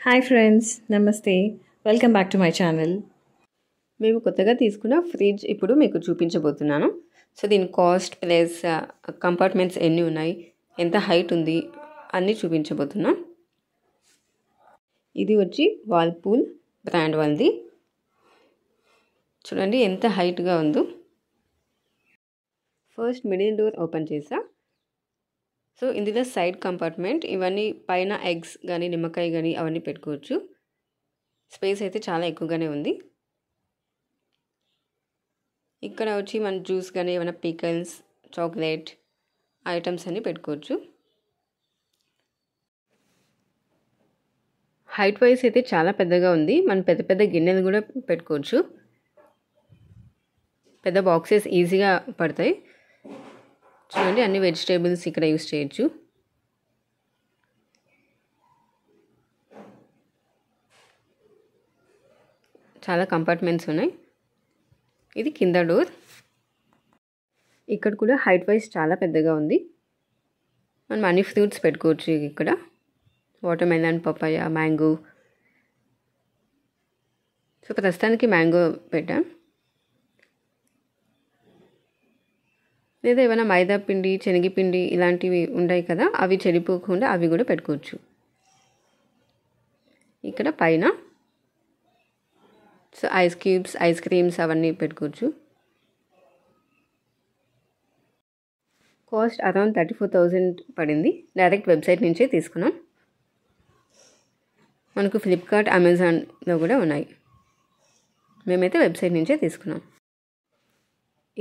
Hi friends, నమస్తే. Welcome back to my channel. మేము కొత్తగా తీసుకున్న ఫ్రిడ్జ్ ఇప్పుడు మీకు చూపించబోతున్నాను. సో దీని కాస్ట్ ప్లస్ కంపార్ట్మెంట్స్ ఎన్ని ఉన్నాయి, ఎంత హైట్ ఉంది అన్నీ చూపించబోతున్నాం. ఇది వచ్చి వాల్పూల్ బ్రాండ్ వాళ్ళది. చూడండి ఎంత హైట్గా ఉందో. ఫస్ట్ మిడిల్ డోర్ ఓపెన్ చేసా. సో ఇందులో సైడ్ కంపార్ట్మెంట్, ఇవన్నీ పైన ఎగ్స్ కానీ నిమ్మకాయ కానీ అవన్నీ పెట్టుకోవచ్చు. స్పేస్ అయితే చాలా ఎక్కువగానే ఉంది. ఇక్కడ వచ్చి మన జ్యూస్ కానీ ఏమైనా పికల్స్, చాక్లెట్ ఐటమ్స్ అన్నీ పెట్టుకోవచ్చు. హైట్ వైజ్ అయితే చాలా పెద్దగా ఉంది. మనం పెద్ద పెద్ద గిన్నెలు కూడా పెట్టుకోవచ్చు. పెద్ద బాక్సెస్ ఈజీగా పడతాయి. చూడండి అన్ని వెజిటేబుల్స్ ఇక్కడ యూస్ చేయొచ్చు. చాలా కంపార్ట్మెంట్స్ ఉన్నాయి. ఇది కింద డోర్. ఇక్కడ కూడా హైట్ వైజ్ చాలా పెద్దగా ఉంది. మనం అన్ని ఫ్రూట్స్ పెట్టుకోవచ్చు. ఇక్కడ watermelon, papaya, mango. So ప్రస్తుతానికి మ్యాంగో పెట్టాం. లేదా ఏమైనా మైదా పిండి, శనగపిండి ఇలాంటివి ఉంటాయి కదా, అవి చెడిపోకుండా అవి కూడా పెట్టుకోవచ్చు. ఇక్కడ పైన so ice cubes, ice creams అవన్నీ పెట్టుకోవచ్చు. కాస్ట్ అరౌండ్ 34,000 పడింది. డైరెక్ట్ వెబ్సైట్ నుంచే తీసుకున్నాం. మనకు ఫ్లిప్కార్ట్, అమెజాన్లో కూడా ఉన్నాయి. మేమైతే వెబ్సైట్ నుంచే తీసుకున్నాం.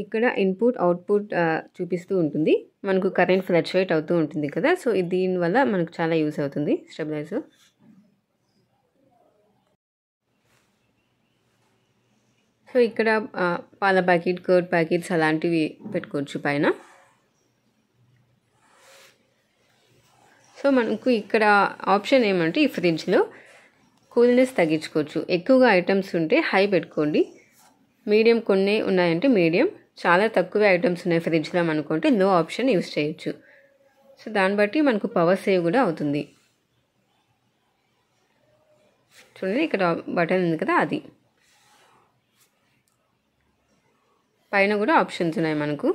ఇక్కడ ఇన్పుట్ అవుట్పుట్ చూపిస్తూ ఉంటుంది. మనకు కరెంట్ ఫ్లక్చుయేట్ అవుతూ ఉంటుంది కదా, సో దీనివల్ల మనకు చాలా యూస్ అవుతుంది స్టెబిలైజర్. సో ఇక్కడ పాల ప్యాకెట్, కర్డ్ ప్యాకెట్స్ అలాంటివి పెట్టుకోవచ్చు పైన. సో మనకు ఇక్కడ ఆప్షన్ ఏమంటే ఈ ఫ్రిడ్జ్లో కూల్నెస్ తగ్గించుకోవచ్చు. ఎక్కువగా ఐటమ్స్ ఉంటే హై పెట్టుకోండి. మీడియం కొన్ని ఉన్నాయంటే మీడియం, చాలా తక్కువ ఐటమ్స్ ఉన్నాయి ఫ్రిడ్జ్లో అనుకుంటే లో ఆప్షన్ యూస్ చేయొచ్చు. సో దాన్ని బట్టి మనకు పవర్ సేవ్ కూడా అవుతుంది. చూడండి ఇక్కడ బటన్ ఉంది కదా, అది పైన కూడా ఆప్షన్స్ ఉన్నాయి మనకు.